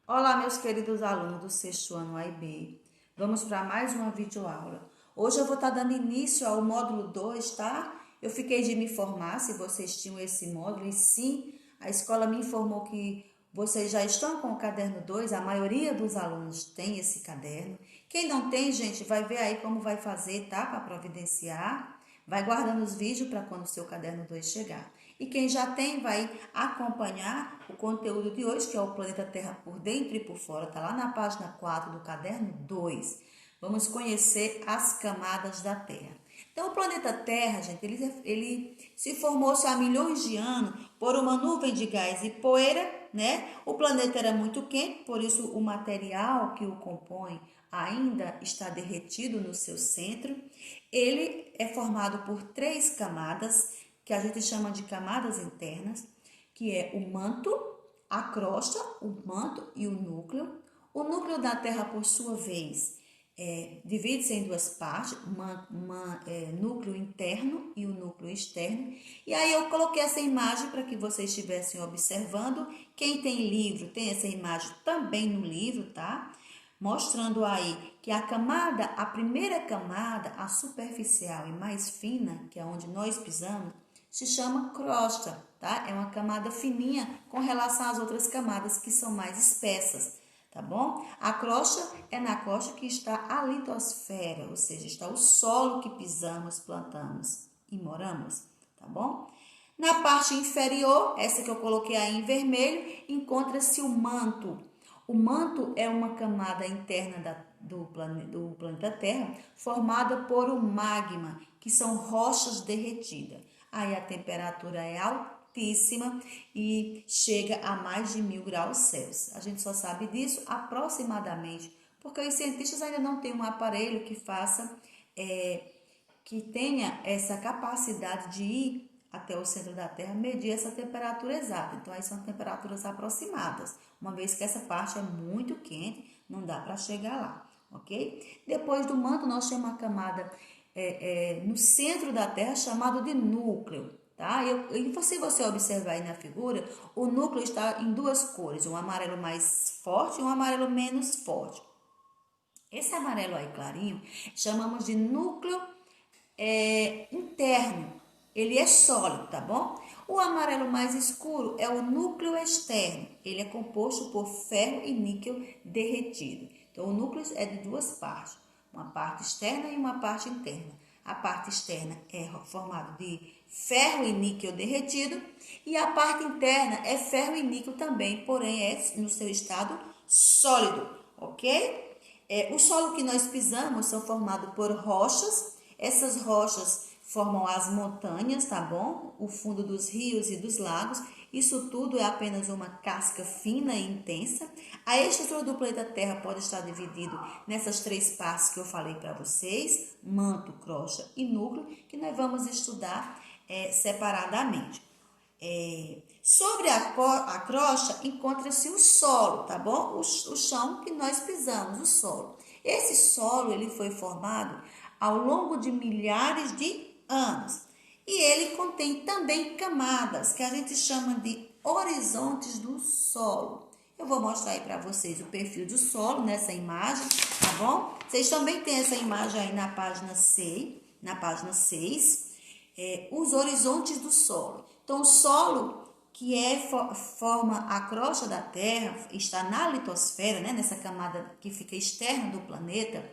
Olá, meus queridos alunos do sexto ano AIB. Vamos para mais uma videoaula. Hoje eu vou estar dando início ao módulo 2, tá? Eu fiquei de me informar se vocês tinham esse módulo e sim, a escola me informou que vocês já estão com o caderno 2, a maioria dos alunos tem esse caderno. Quem não tem, gente, vai ver aí como vai fazer, tá? Para providenciar. Vai guardando os vídeos para quando o seu caderno 2 chegar. E quem já tem vai acompanhar o conteúdo de hoje, que é o planeta Terra por dentro e por fora. Está lá na página 4 do caderno 2. Vamos conhecer as camadas da Terra. Então, o planeta Terra, gente, ele se formou-se há milhões de anos por uma nuvem de gás e poeira, né? O planeta era muito quente, por isso o material que o compõe ainda está derretido no seu centro. Ele é formado por 3 camadas, que a gente chama de camadas internas, que é o manto, a crosta, o manto e o núcleo. O núcleo da Terra, por sua vez, divide-se em 2 partes, núcleo interno e o núcleo externo. E aí eu coloquei essa imagem para que vocês estivessem observando. Quem tem livro, tem essa imagem também no livro, tá? Mostrando aí que a primeira camada, a superficial e mais fina, que é onde nós pisamos, se chama crosta, tá? É uma camada fininha com relação às outras camadas que são mais espessas, tá bom? A crosta é na crosta que está a litosfera, ou seja, está o solo que pisamos, plantamos e moramos, tá bom? Na parte inferior, essa que eu coloquei aí em vermelho, encontra-se o manto. O manto é uma camada interna do planeta Terra formada por um magma, que são rochas derretidas. Aí a temperatura é altíssima e chega a mais de 1000 graus Celsius. A gente só sabe disso aproximadamente, porque os cientistas ainda não têm um aparelho que faça, que tenha essa capacidade de ir até o centro da Terra, medir essa temperatura exata. Então, aí são temperaturas aproximadas. Uma vez que essa parte é muito quente, não dá para chegar lá, ok? Depois do manto, nós temos uma camada no centro da Terra chamada de núcleo, tá? Se você observar aí na figura, o núcleo está em 2 cores, um amarelo mais forte e um amarelo menos forte. Esse amarelo aí clarinho, chamamos de núcleo interno, ele é sólido, tá bom? O amarelo mais escuro é o núcleo externo, ele é composto por ferro e níquel derretido. Então, o núcleo é de 2 partes, uma parte externa e uma parte interna. A parte externa é formada de ferro e níquel derretido e a parte interna é ferro e níquel também, porém é no seu estado sólido, ok? O solo que nós pisamos são formados por rochas. Essas rochas formam as montanhas, tá bom? O fundo dos rios e dos lagos. Isso tudo é apenas uma casca fina e intensa. A estrutura do planeta Terra pode estar dividido nessas 3 partes que eu falei para vocês, manto, crosta e núcleo, que nós vamos estudar separadamente. Sobre a crosta encontra-se o solo, tá bom? O chão que nós pisamos, o solo. Esse solo ele foi formado ao longo de milhares de anos e ele contém também camadas que a gente chama de horizontes do solo. Eu vou mostrar aí para vocês o perfil do solo nessa imagem, tá bom? Vocês também têm essa imagem aí na página 6, os horizontes do solo. Então, o solo que forma a crosta da Terra, está na litosfera, né, nessa camada que fica externa do planeta,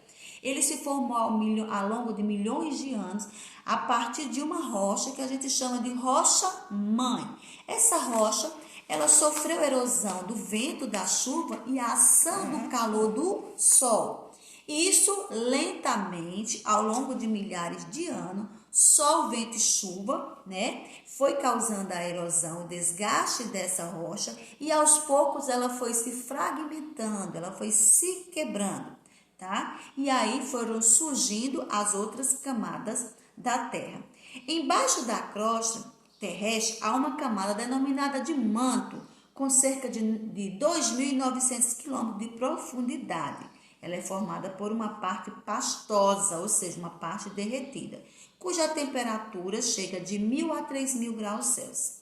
ele se formou ao longo de milhões de anos a partir de uma rocha que a gente chama de rocha-mãe. Essa rocha, ela sofreu erosão do vento, da chuva e a ação do calor do sol. E isso lentamente, ao longo de milhares de anos, sol, vento e chuva, né, foi causando a erosão, o desgaste dessa rocha e aos poucos ela foi se fragmentando, ela foi se quebrando, tá? E aí foram surgindo as outras camadas da Terra. Embaixo da crosta terrestre há uma camada denominada de manto, com cerca de 2.900 quilômetros de profundidade. Ela é formada por uma parte pastosa, ou seja, uma parte derretida, cuja temperatura chega de 1.000 a 3.000 graus Celsius.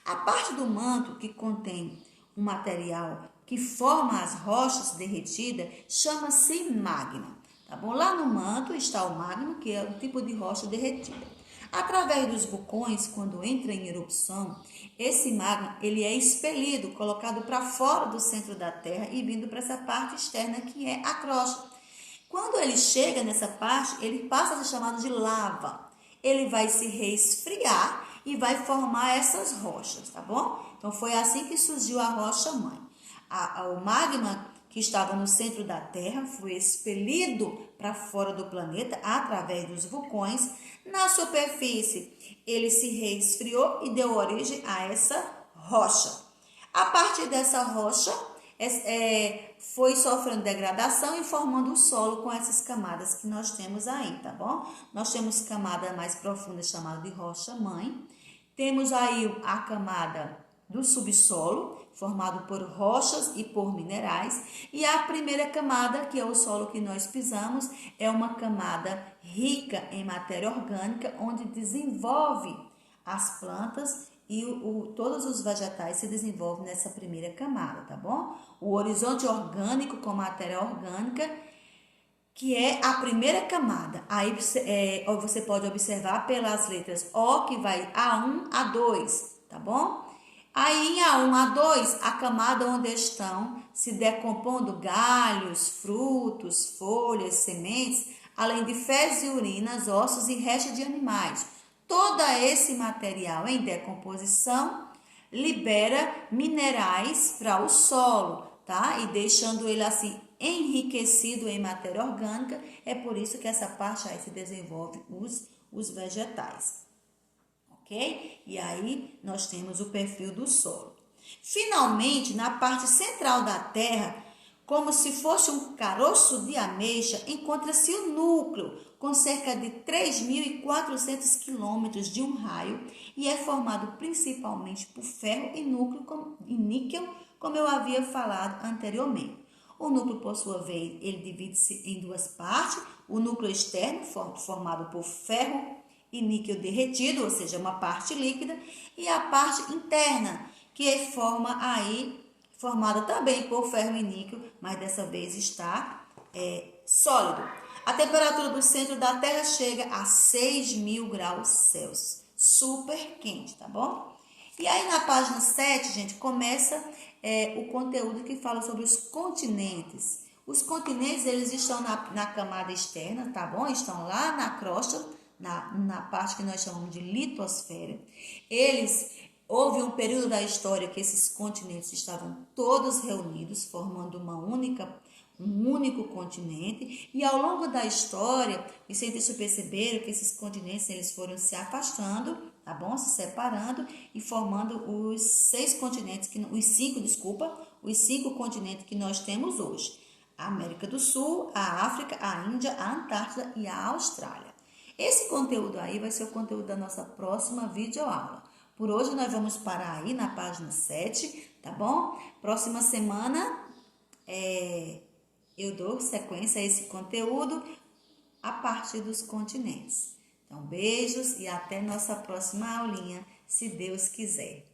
A parte do manto que contém um material que forma as rochas derretidas, chama-se magma. Tá bom? Lá no manto está o magma, que é um tipo de rocha derretida. Através dos vulcões, quando entra em erupção, esse magma ele é expelido, colocado para fora do centro da Terra e vindo para essa parte externa que é a crosta. Quando ele chega nessa parte, ele passa a ser chamado de lava. Ele vai se resfriar e vai formar essas rochas, tá bom? Então foi assim que surgiu a rocha-mãe. O magma que estava no centro da Terra foi expelido para fora do planeta através dos vulcões. Na superfície, ele se resfriou e deu origem a essa rocha. A partir dessa rocha, foi sofrendo degradação e formando o solo com essas camadas que nós temos aí, tá bom? Nós temos camada mais profunda chamada de rocha-mãe. Temos aí a camada do subsolo, formado por rochas e por minerais. E a primeira camada, que é o solo que nós pisamos, é uma camada rica em matéria orgânica, onde desenvolve as plantas e todos os vegetais se desenvolvem nessa primeira camada, tá bom? O horizonte orgânico com matéria orgânica, que é a primeira camada. Aí você pode observar pelas letras O, que vai A1, A2, tá bom? Aí em A1, A2, a camada onde estão se decompondo galhos, frutos, folhas, sementes, além de fezes e urinas, ossos e restos de animais. Todo esse material em decomposição libera minerais para o solo, tá? E deixando ele assim enriquecido em matéria orgânica, é por isso que essa parte aí se desenvolve os vegetais, ok? E aí nós temos o perfil do solo. Finalmente, na parte central da Terra, como se fosse um caroço de ameixa, encontra-se o núcleo, com cerca de 3.400 quilômetros de um raio, e é formado principalmente por ferro e níquel, como eu havia falado anteriormente. O núcleo, por sua vez, ele divide-se em duas partes. O núcleo externo, formado por ferro e níquel derretido, ou seja, uma parte líquida, e a parte interna, que formada também por ferro e níquel, mas dessa vez está sólido. A temperatura do centro da Terra chega a 6.000 graus Celsius, super quente, tá bom? E aí na página 7, gente, começa o conteúdo que fala sobre os continentes. Os continentes, eles estão na camada externa, tá bom? Estão lá na crosta, na parte que nós chamamos de litosfera. Houve um período da história que esses continentes estavam todos reunidos, formando um único continente, e ao longo da história, os cientistas perceberam que esses continentes eles foram se afastando, tá bom? Se separando e formando os cinco continentes que nós temos hoje: a América do Sul, a África, a Índia, a Antártida e a Austrália. Esse conteúdo aí vai ser o conteúdo da nossa próxima videoaula. Por hoje nós vamos parar aí na página 7, tá bom? Próxima semana eu dou sequência a esse conteúdo a partir dos continentes. Então, beijos e até nossa próxima aulinha, se Deus quiser.